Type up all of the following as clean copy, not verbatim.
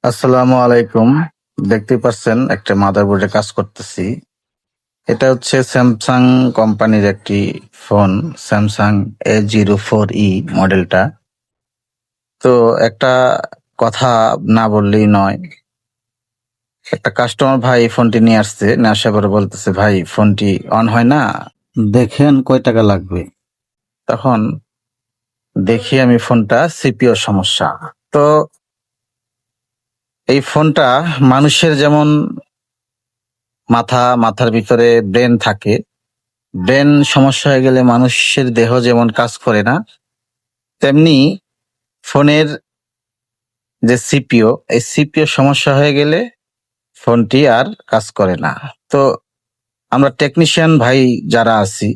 আসসালামু আলাইকুম। দেখতে পাচ্ছেন একটা মাদারবোর্ডে কাজ করতেছি। এটা হচ্ছে স্যামসাং কোম্পানির একটি ফোন, স্যামসাং A04E মডেলটা। তো একটা কথা না বললেই নয়। একটা কাস্টমার ভাই ফোনটি নিয়ে আসছে, নিয়ে আসার পরে বলতেছে, ভাই ফোনটি অন হয় না, দেখেন কয় টাকা লাগবে। তখন দেখি আমি ফোনটা সিপিও সমস্যা। তো এই ফোনটা মানুষের যেমন মাথার ভিতরে ব্রেন থাকে, ব্রেন সমস্যা হয়ে গেলে মানুষের দেহ যেমন কাজ করে না, তেমনি ফোনের যে সিপিও, এই সিপিও সমস্যা হয়ে গেলে ফোনটি আর কাজ করে না। তো আমরা টেকনিশিয়ান ভাই যারা আছি,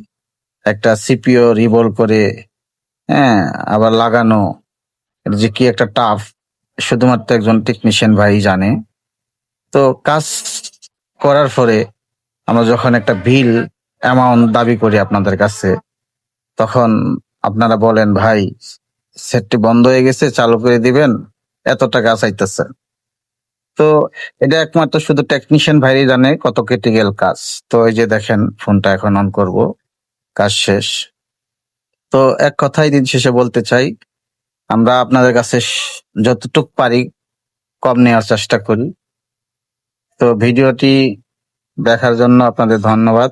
একটা সিপিও রিভলভ করে, হ্যাঁ, আবার লাগানো, এটা যে কি একটা টাফ, শুধুমাত্র একজন টেকনিশিয়ান ভাই জানে। তো কাজ করার পরে আমরা যখন একটা বিল অ্যামাউন্ট দাবি করি আপনাদের কাছে, তখন আপনারা বলেন, ভাই সেটটি বন্ধ হয়ে গেছে, চালু করে দিবেন, এত টাকা চাইতেছে। তো এটা একমাত্র শুধু টেকনিশিয়ান ভাইরাই জানে কত ক্রিটিক্যাল কাজ। তো এই যে দেখেন ফোনটা এখন অন করব, কাজ শেষ। তো এক কথাই দিন শেষে বলতে চাই, আমরা আপনাদের কাছে যতটুক পারি কম নেওয়ার চেষ্টা করি। তো ভিডিওটি দেখার জন্য আপনাদের ধন্যবাদ।